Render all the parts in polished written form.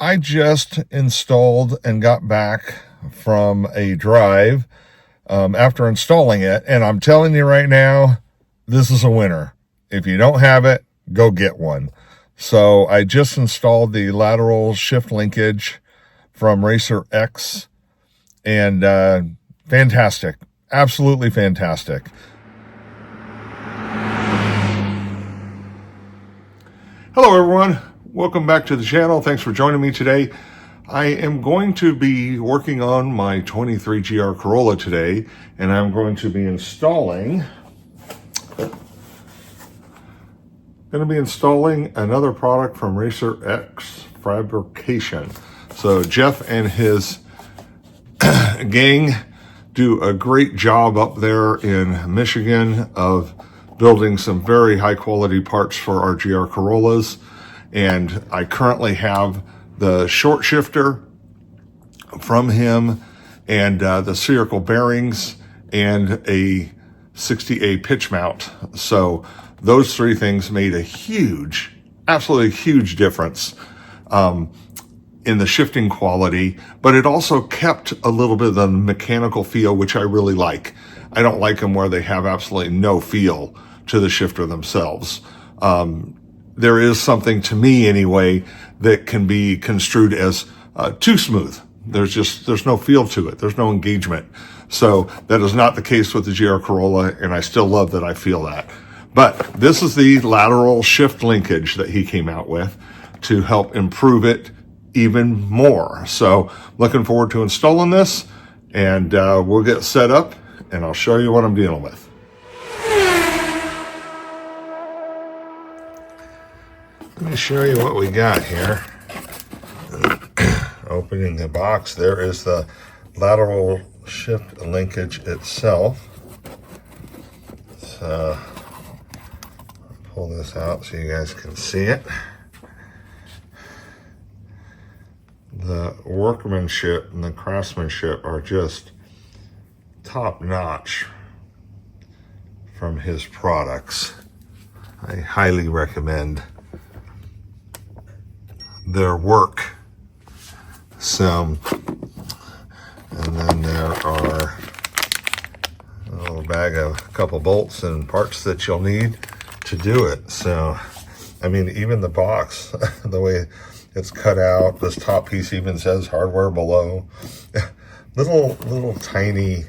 I just installed and got back from a drive after installing it, and I'm telling you right now, this is a winner. If you don't have it, go get one. So I just installed the lateral shift linkage from Racer X, and fantastic, absolutely fantastic. Hello everyone, welcome back to the channel. Thanks for joining me today. I am going to be working on my 23 GR Corolla today, and I'm going to be installing another product from Racer X Fabrication. So Jeff and his gang do a great job up there in Michigan of building some very high quality parts for our GR Corollas. And I currently have the short shifter from him, and the spherical bearings, and a 60A pitch mount. So those three things made a huge, absolutely huge difference in the shifting quality, but it also kept a little bit of the mechanical feel, which I really like. I don't like them where they have absolutely no feel to the shifter themselves. There is something, to me anyway, that can be construed as too smooth. There's no feel to it. There's no engagement. So that is not the case with the GR Corolla, and I still love that I feel that. But this is the lateral shift linkage that he came out with to help improve it even more. So looking forward to installing this, and we'll get set up and I'll show you what I'm dealing with. Let me show you what we got here. Opening the box, there is the lateral shift linkage itself. So I'll pull this out so you guys can see it. The workmanship and the craftsmanship are just top notch from his products. I highly recommend their work. So, and then there are a little bag of a couple bolts and parts that you'll need to do it. So, I mean, even the box, the way it's cut out, this top piece even says hardware below. little tiny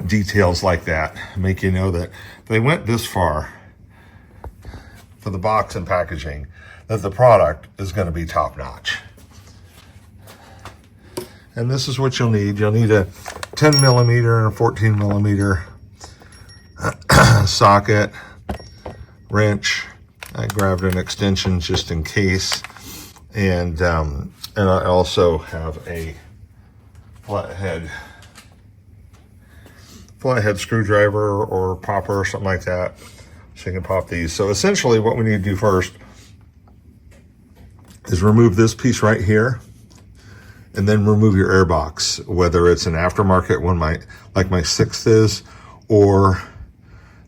details like that make you know that they went this far for the box and packaging, that the product is going to be top notch. And this is what you'll need. You'll need a 10 millimeter and a 14 millimeter socket, wrench. I grabbed an extension just in case, and I also have a flathead screwdriver or popper or something like that, so you can pop these. So essentially what we need to do first is remove this piece right here, and then remove your air box, whether it's an aftermarket one like my 6th is, or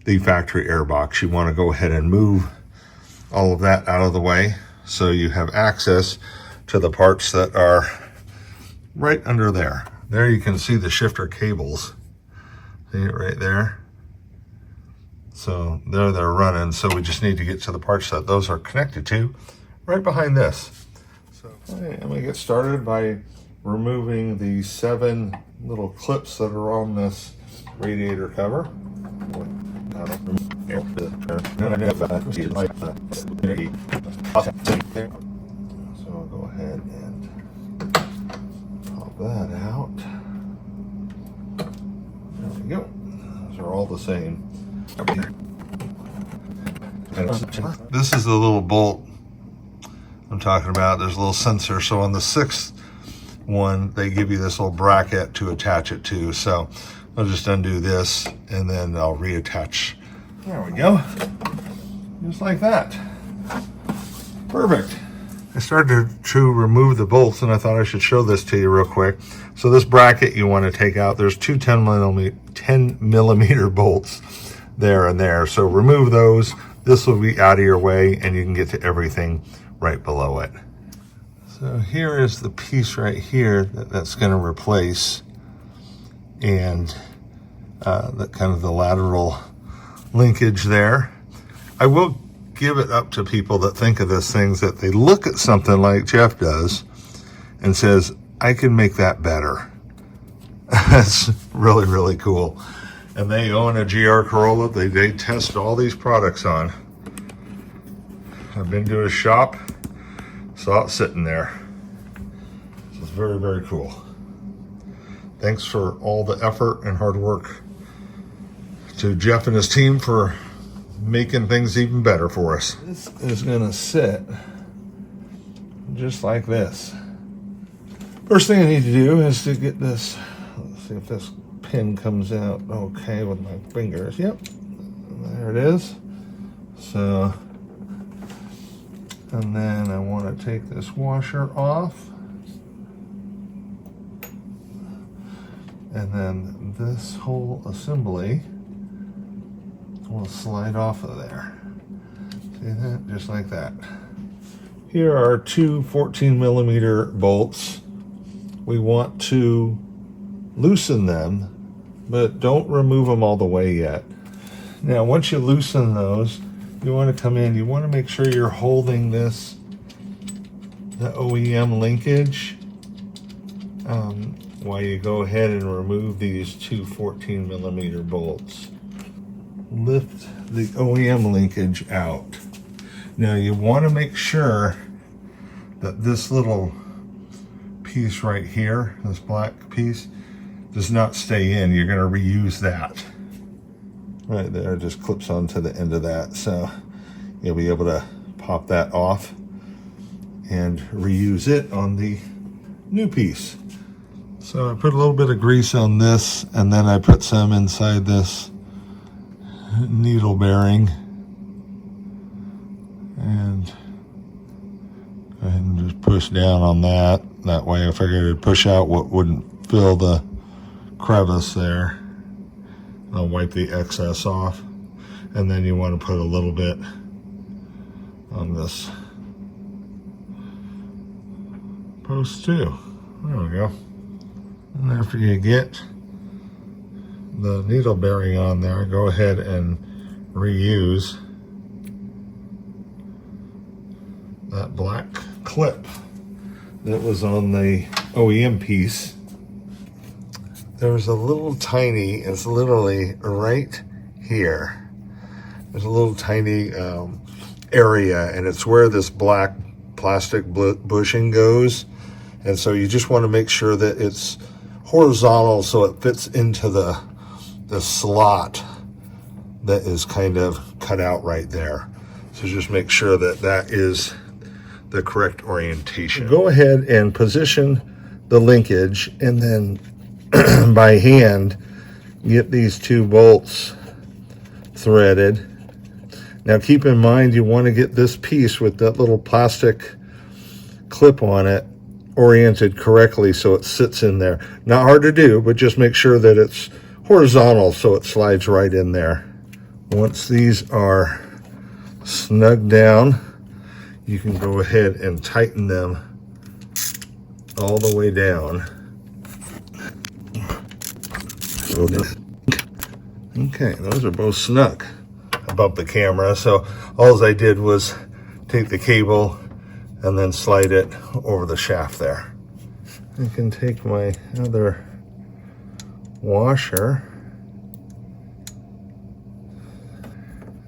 the factory air box. You want to go ahead and move all of that out of the way so you have access to the parts that are right under there. There you can see the shifter cables. See it right there? So there they're running, so we just need to get to the parts that those are connected to right behind this. So I'm going to get started by removing the 7 little clips that are on this radiator cover. So I'll go ahead and pop that out. There we go. Those are all the same. This is the little bolt I'm talking about. There's a little sensor. So on the 6th one, they give you this little bracket to attach it to. So I'll just undo this and then I'll reattach. There we go. Just like that. Perfect. I started to remove the bolts, and I thought I should show this to you real quick. So this bracket you want to take out. There's two 10 millimeter bolts there and there. So remove those. This will be out of your way, and you can get to everything right below it. So here is the piece right here that's going to replace, and the kind of the lateral linkage there. I will give it up to people that think of this things, that they look at something like Jeff does and says, I can make that better. That's really, really cool. And they own a GR Corolla. They test all these products on. I've been to a shop, saw it sitting there. It's very, very cool. Thanks for all the effort and hard work to Jeff and his team for making things even better for us. This is gonna sit just like this. First thing I need to do is to get this, let's see if this pin comes out okay with my fingers. Yep, there it is. So, and then I want to take this washer off. And then this whole assembly will slide off of there. See that? Just like that. Here are two 14mm bolts. We want to loosen them, but don't remove them all the way yet. Now, once you loosen those, you want to come in, you want to make sure you're holding this, the OEM linkage, while you go ahead and remove these two 14mm bolts. Lift the OEM linkage out. Now you want to make sure that this little piece right here, this black piece, does not stay in. You're going to reuse that. Right there, it just clips onto the end of that. So you'll be able to pop that off and reuse it on the new piece. So I put a little bit of grease on this, and then I put some inside this needle bearing, and go ahead and just push down on that. That way I figured it'd push out what wouldn't fill the crevice there. I'll wipe the excess off, and then you want to put a little bit on this post too. There we go. And after you get the needle bearing on there, go ahead and reuse that black clip that was on the OEM piece. There's a little tiny, it's literally right here. There's a little tiny area, and it's where this black plastic bushing goes. And so you just want to make sure that it's horizontal so it fits into the slot that is kind of cut out right there. So just make sure that that is the correct orientation. Go ahead and position the linkage, and then by hand get these two bolts threaded. Now keep in mind, you want to get this piece with that little plastic clip on it oriented correctly so it sits in there. Not hard to do, but just make sure that it's horizontal so it slides right in there. Once these are snug down, you can go ahead and tighten them all the way down. Okay, those are both snug above the camera. So all I did was take the cable and then slide it over the shaft there. I can take my other washer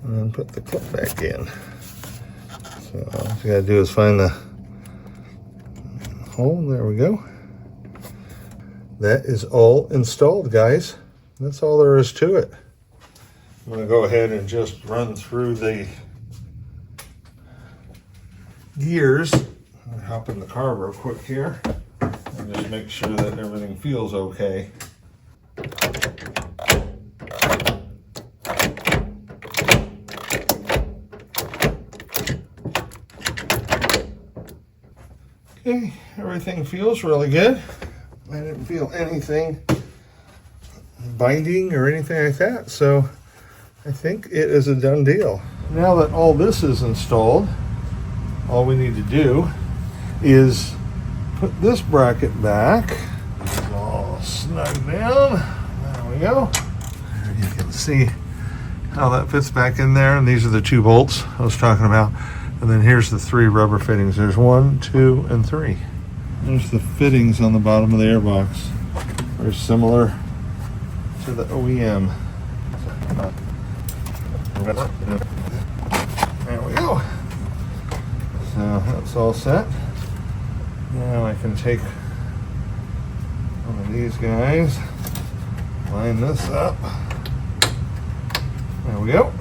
and then put the clip back in. So all you gotta do is find the hole. There we go. That is all installed, guys. That's all there is to it. I'm gonna go ahead and just run through the gears. I'll hop in the car real quick here and just make sure that everything feels okay. Okay, everything feels really good. I didn't feel anything binding or anything like that, so I think it is a done deal. Now that all this is installed, all we need to do is put this bracket back. It's all snug down. There we go. There you can see how that fits back in there. And these are the 2 bolts I was talking about. And then here's the 3 rubber fittings. There's 1, 2, and 3. There's the fittings on the bottom of the airbox. Very similar to the OEM. There we go. So that's all set. Now I can take one of these guys, line this up. There we go.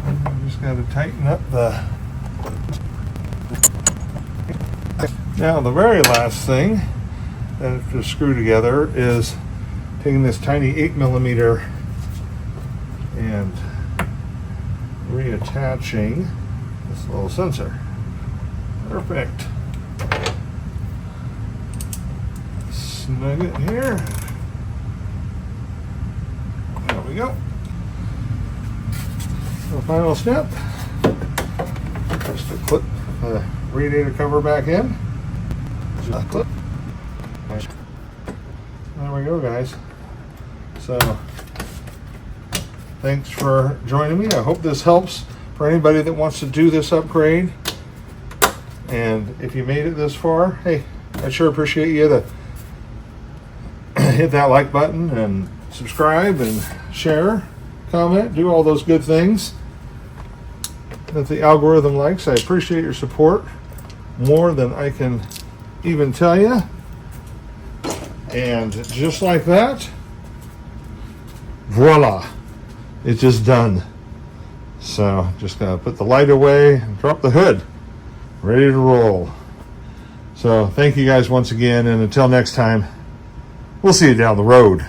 And just got to tighten up the. Now the very last thing that I have to screw together is taking this tiny 8mm and reattaching this little sensor. Perfect. Snug it here. There we go. The final step, just to clip the radiator cover back in. Just clip. There we go, guys. So, thanks for joining me. I hope this helps for anybody that wants to do this upgrade. And if you made it this far, hey, I sure appreciate you to hit that like button and subscribe and share, comment, do all those good things that the algorithm likes. I appreciate your support more than I can even tell you. And just like that, voila, it's just done. So just gonna put the light away and drop the hood, ready to roll. So thank you guys once again, and until next time, we'll see you down the road.